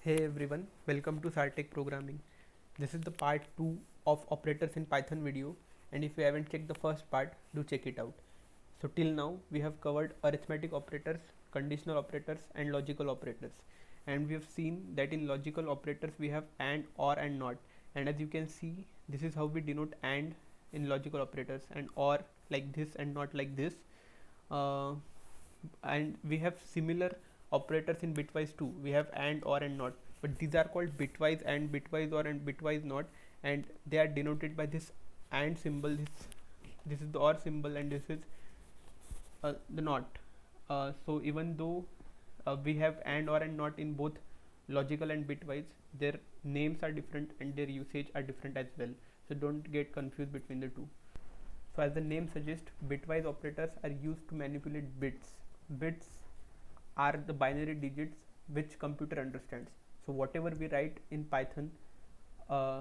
Hey everyone, welcome to SarteK programming. This is the part 2 of operators in Python video, and if you haven't checked the first part, do check it out. So till now we have covered arithmetic operators, conditional operators and logical operators. And we have seen that in logical operators we have and, or and not. And as you can see, this is how we denote and in logical operators, and or like this and not like this. Uh, and we have similar operators in bitwise too. We have and, or and not, but these are called bitwise and, bitwise or and bitwise not, and they are denoted by this and symbol. This is the or symbol, and this is the not. So even though we have and, or and not in both logical and bitwise, their names are different and their usage are different as well, so don't get confused between the two. So as the name suggests, bitwise operators are used to manipulate bits. Bits are the binary digits which computer understands. So whatever we write in Python, uh,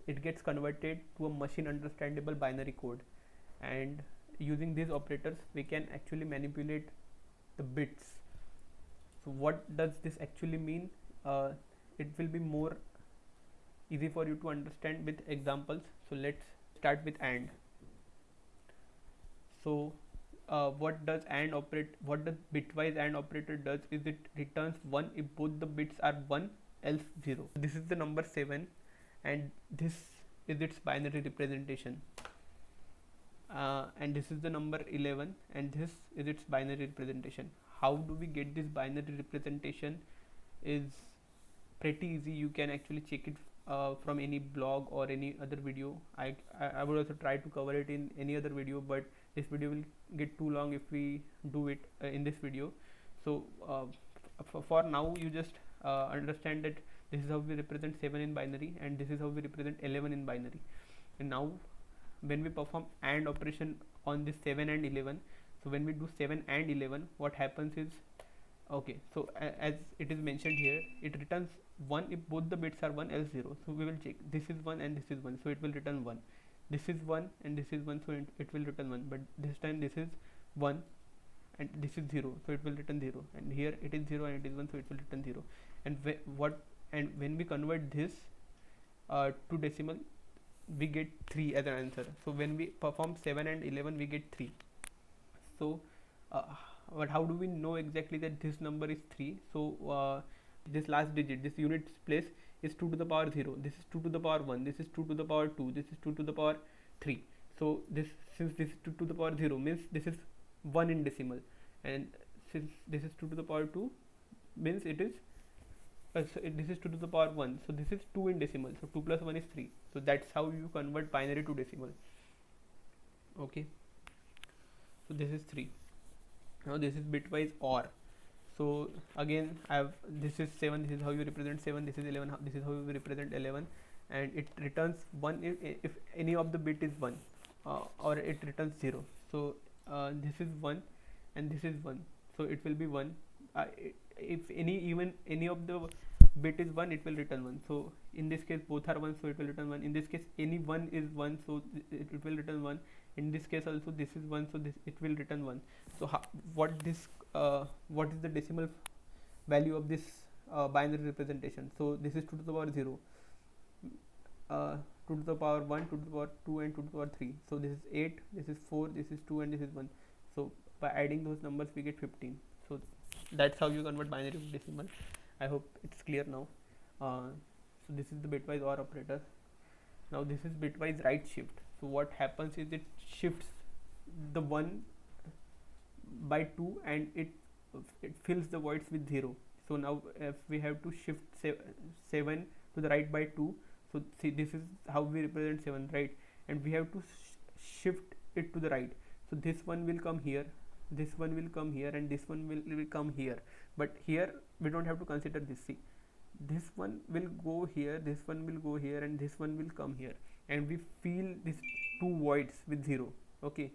it gets converted to a machine understandable binary code, and using these operators we can actually manipulate the bits. So what does this actually mean? It will be more easy for you to understand with examples. So let's start with and. So what does bitwise and operator does is it returns 1 if both the bits are 1, else 0. This is the number 7, and this is its binary representation, and this is the number 11, and this is its binary representation. How do we get this binary representation is pretty easy. You can actually check it from any blog or any other video. I would also try to cover it in any other video, but this video will get too long if we do it in this video. So for now you just understand that this is how we represent 7 in binary, and this is how we represent 11 in binary. And now when we perform AND operation on this 7 and 11, so when we do 7 and 11, what happens is, okay, so as it is mentioned here, it returns 1 if both the bits are 1, else 0. So we will check, this is 1 and this is 1, so it will return 1. This is 1 and this is 1, so it will return 1, but this time this is 1 and this is 0, so it will return 0, and here it is 0 and it is 1, so it will return 0. And when we convert this to decimal, we get 3 as an answer. So when we perform 7 and 11, we get 3. So but how do we know exactly that this number is 3? So this last digit, this units place, is 2 to the power 0, this is 2 to the power 1, this is 2 to the power 2, this is 2 to the power 3. So since this is 2 to the power 0 means this is 1 in decimal, and since this is 2 to the power 2 means it is this is 2 to the power 1, so this is 2 in decimal, so 2 plus 1 is 3. So that's how you convert binary to decimal. Okay, so this is 3. Now this is bitwise OR. So again I have, this is 7, this is how you represent 7, this is 11, this is how you represent 11, and it returns 1 if any of the bit is 1, or it returns 0. So this is 1 and this is 1, so it will be 1. If any of the bit is 1, it will return 1. So in this case both are 1, so it will return 1. In this case any one is 1, so it will return 1. In this case also this is 1, so it will return 1. So what is the decimal value of this binary representation? So this is 2 to the power 0, 2 to the power 1, 2 to the power 2, and 2 to the power 3. So this is 8, this is 4, this is 2, and this is 1. So by adding those numbers we get 15. So that's how you convert binary to decimal. I hope it's clear now. So this is the bitwise OR operator. Now this is bitwise right shift. So what happens is it shifts the 1 by 2, and it fills the voids with 0. So now if we have to shift 7 to the right by 2, so see, this is how we represent 7, right? And we have to shift it to the right. So this one will come here, this one will come here, and this one will come here. But here we don't have to consider this. See, this one will go here, this one will go here, and this one will come here, and we fill these two voids with 0. Okay,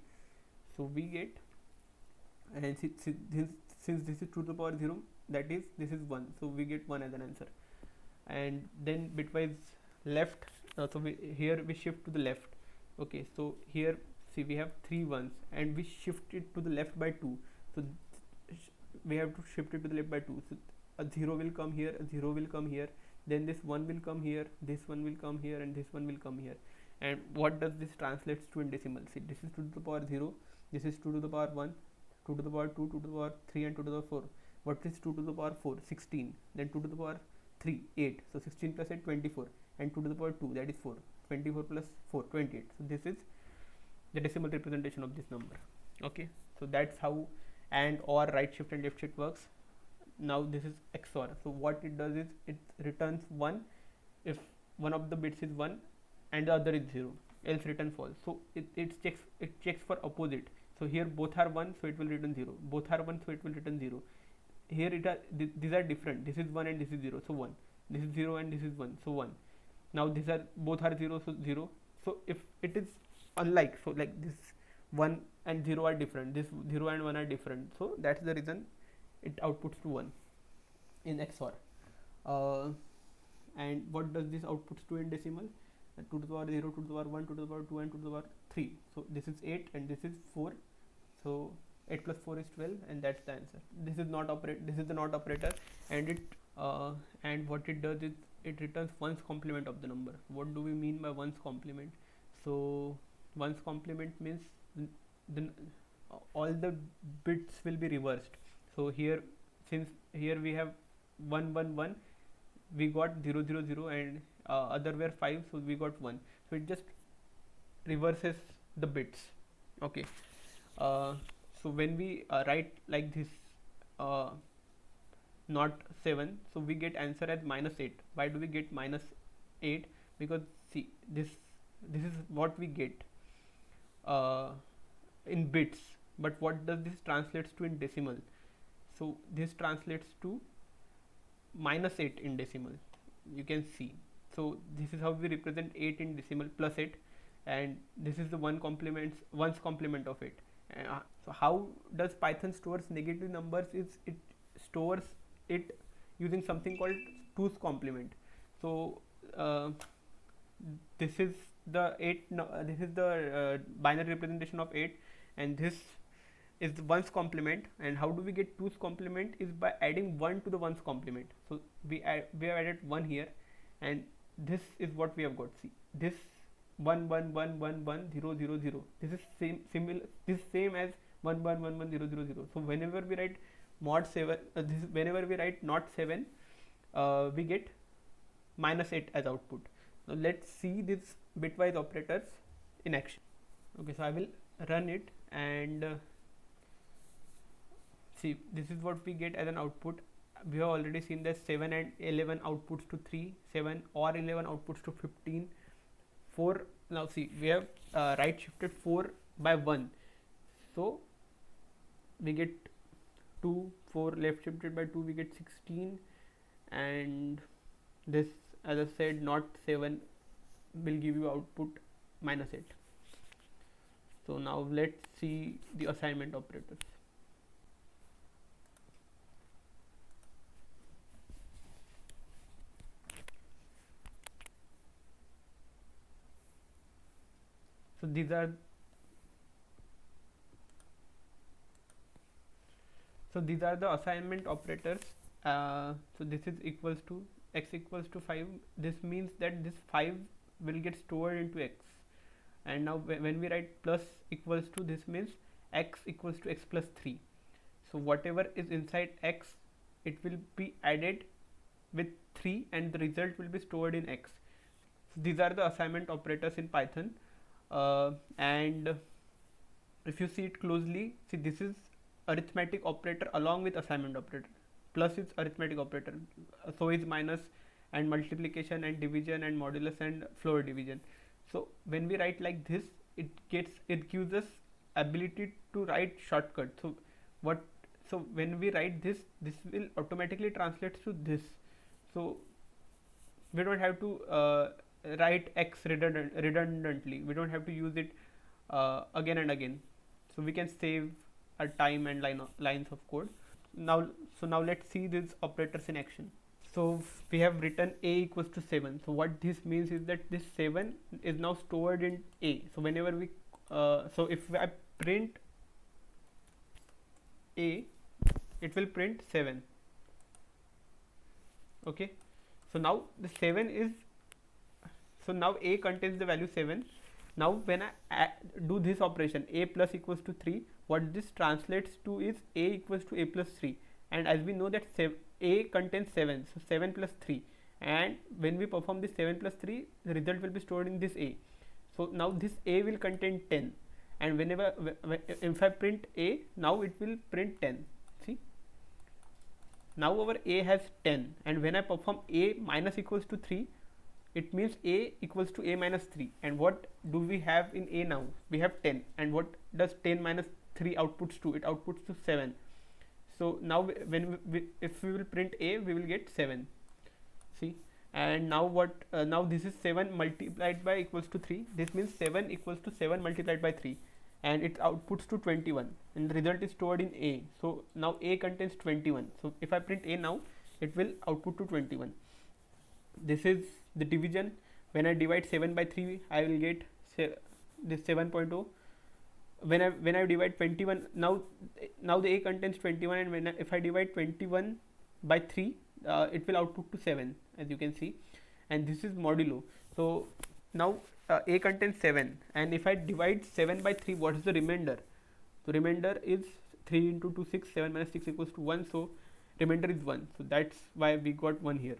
so we get, and since this is 2 to the power 0, that is this is 1, so we get 1 as an answer. And then bitwise left, so here we shift to the left. Okay, so here see we have 3 ones, and we shift it to the left by 2, so we have to shift it to the left by 2. So a 0 will come here, a 0 will come here, then this 1 will come here, this one will come here, and this one will come here. And what does this translates to in decimal? See, this is 2 to the power 0, this is 2 to the power 1, 2 to the power 2, 2 to the power 3, and 2 to the power 4. What is 2 to the power 4? 16. Then 2 to the power 3, 8. So 16 plus 8, 24. And 2 to the power 2, that is 4. 24 plus 4, 28. So this is the decimal representation of this number. Okay, so that's how and or right shift and left shift works. Now this is XOR. So what it does is it returns 1 if one of the bits is 1 and the other is 0, else return false. So it checks for opposite. So here both are 1, so it will return 0. Both are 1, so it will return 0. Here these are different. This is 1 and this is 0, so 1. This is 0 and this is 1, so 1. Now these are both are 0, so 0. So if it is unlike, so like this 1 and 0 are different, this 0 and 1 are different, so that's the reason it outputs to 1 in XOR. And what does this outputs to in decimal? 2 to the power 0, 2 to the power 1, 2 to the power 2, and 2 to the power 3. So this is 8 and this is 4. So 8 plus 4 is 12, and that's the answer. This is not this is the not operator, and it and what it does is it returns ones complement of the number. What do we mean by ones complement? So ones complement means all the bits will be reversed. So here, since here we have 1 1 1, we got 0 0 0, and other were 5, so we got 1. So it just reverses the bits. Okay, so when we write like this, not 7, so we get answer as -8. Why do we get -8? Because see, this is what we get in bits, but what does this translates to in decimal? So this translates to -8 in decimal, you can see. So this is how we represent 8 in decimal, plus 8, and this is the ones complement of it. So how does Python stores negative numbers? Is it stores it using something called 2's complement. So this is the 8. This is the binary representation of 8, and this is the ones complement. And how do we get 2's complement? Is by adding 1 to the ones complement. So we have added 1 here, and this is what we have got. See, this 1 1 1 1 1 0 0 0. This is same as 1 1 1 1 0 0 0. So whenever we write mod 7, whenever we write not 7, we get -8 as output. Now let's see these bitwise operators in action. Okay, so I will run it, and see, this is what we get as an output. We have already seen that 7 and 11 outputs to 3, 7 or 11 outputs to 15, 4. Now see, we have right shifted 4 by 1, so we get 2, 4 left shifted by 2, we get 16, and this, as I said, not 7 will give you output -8. So now let's see the assignment operators. So these are the assignment operators. So this is equals to x equals to 5. This means that this 5 will get stored into x, and now when we write plus equals to, this means x equals to x plus 3. So whatever is inside x, it will be added with 3, and the result will be stored in x. So these are the assignment operators in Python. And if you see it closely, see, this is arithmetic operator along with assignment operator. Plus is arithmetic operator, so is minus and multiplication and division and modulus and floor division. So when we write like this, it gives us ability to write shortcut. So when we write this will automatically translate to this. So we don't have to write x redundantly. We don't have to use it again and again. So we can save our time and lines of code. Now let's see these operators in action. So we have written a equals to 7. So what this means is that this 7 is now stored in a. So whenever we so if I print a, it will print 7. Okay, so now the 7 is, so now a contains the value 7. Now when I do this operation, a plus equals to 3, what this translates to is a equals to a plus 3, and as we know that a contains 7, so 7 plus 3, and when we perform this 7 plus 3, the result will be stored in this a. So now this a will contain 10, and whenever if I print a, now it will print 10. See, now our a has 10, and when I perform a minus equals to 3, it means a equals to a minus 3. And what do we have in a now? We have 10, and what does 10 minus 3 outputs to? It outputs to 7. So now when if we will print a, we will get 7. See, and now what, now this is 7 multiplied by equals to 3. This means 7 equals to 7 multiplied by 3, and it outputs to 21, and the result is stored in a. So now a contains 21. So if I print a now, it will output to 21. This is the division. When I divide 7 by 3, I will get this 7.0. When I divide 21, now the a contains 21, and if I divide 21 by 3, it will output to 7, as you can see, and this is modulo. So now a contains 7, and if I divide 7 by 3, what is the remainder? The remainder is 3 into 2 6, 7 minus 6 equals to 1, so remainder is 1. So that's why we got 1 here.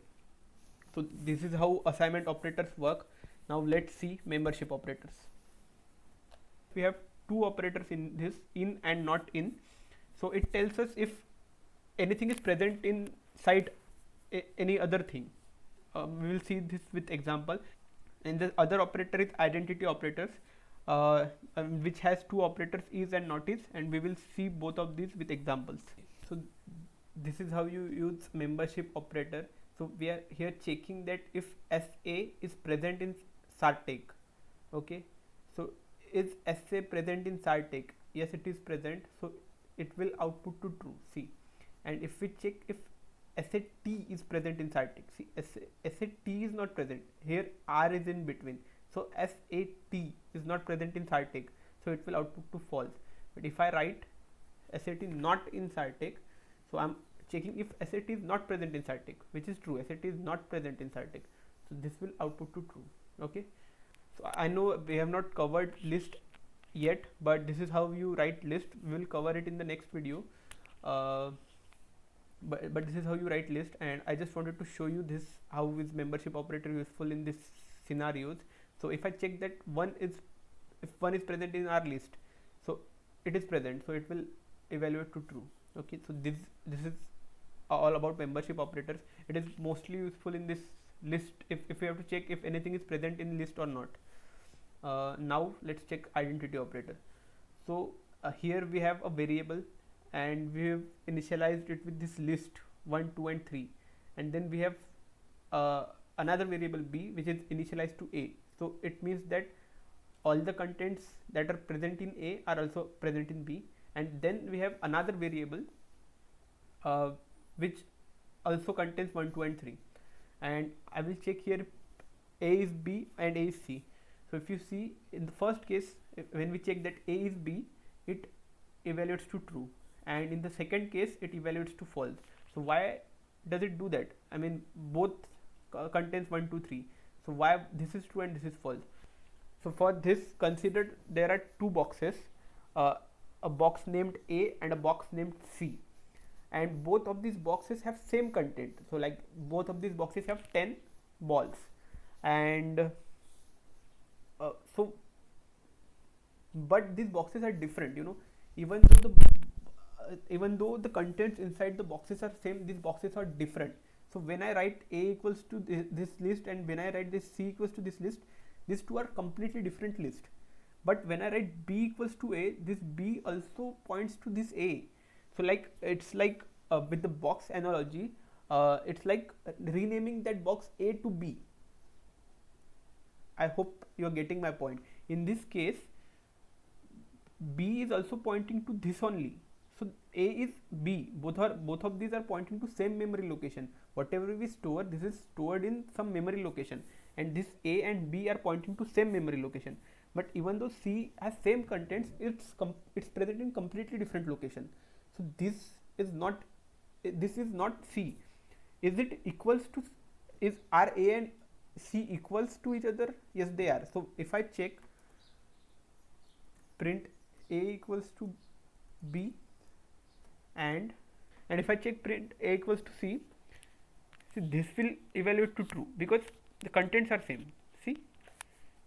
So this is how assignment operators work. Now let's see membership operators. We have two operators in this, in and not in. So it tells us if anything is present inside any other thing. We will see this with example. And the other operator is identity operators, which has two operators, is and not is, and we will see both of these with examples. So this is how you use membership operator. So we are here checking that if SA is present in SarteK. Okay, so is SA present in SarteK? Yes, it is present, so it will output to true. See, and if we check if SAT is present in SarteK, see, SAT is not present here, R is in between, so SAT is not present in SarteK, so it will output to false. But if I write SAT not in SarteK, so I'm checking if SAT is not present in SarteK, which is true. SAT is not present in SarteK, so this will output to true. Okay, so I know we have not covered list yet, but this is how you write list. We will cover it in the next video. But this is how you write list, and I just wanted to show you this, how is membership operator useful in this scenarios. So if I check that if one is present in our list, so it is present, so it will evaluate to true. Okay, so this is all about membership operators. It is mostly useful in this list if you have to check if anything is present in list or not. Now let's check identity operator. So here we have a variable, and we have initialized it with this list 1, 2 and 3, and then we have another variable b, which is initialized to a. So it means that all the contents that are present in a are also present in b, and then we have another variable which also contains 1, 2 and 3, and I will check here a is b and a is c. So if you see in the first case, when we check that a is b, it evaluates to true, and in the second case it evaluates to false. So why does it do that? I mean, both contains 1, 2, 3, so why this is true and this is false? So for this, consider there are two boxes, a box named A and a box named C, and both of these boxes have same content. So like both of these boxes have 10 balls, and so but these boxes are different, even though the contents inside the boxes are same, these boxes are different. So when I write A equals to this list, and when I write this C equals to this list, these two are completely different list. But when I write B equals to A, this B also points to this A. So like it's like with the box analogy, it's like renaming that box A to B. I hope you are getting my point. In this case, B is also pointing to this only. So A is B. Both of these are pointing to same memory location. Whatever we store, this is stored in some memory location, and this A and B are pointing to same memory location. But even though C has same contents, it's present in completely different location. So this is not C. is it equals to, is are A and C equals to each other? Yes, they are. So if I check print A equals to B, and if I check print A equals to C, see, this will evaluate to true because the contents are same. See,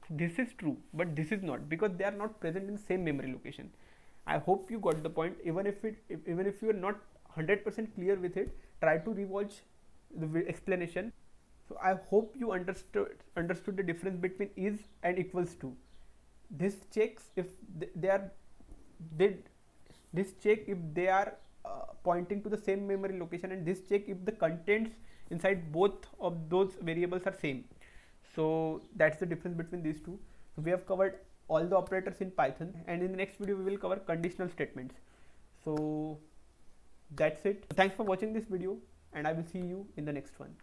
this is true, but this is not, because they are not present in same memory location. I hope you got the point. Even if you are not 100% clear with it, try to rewatch the explanation. So I hope you understood the difference between is and equals to. This checks if they are they this check if they are pointing to the same memory location, and this check if the contents inside both of those variables are same. So that's the difference between these two. So we have covered all the operators in Python, and in the next video we will cover conditional statements. So that's it. Thanks for watching this video, and I will see you in the next one.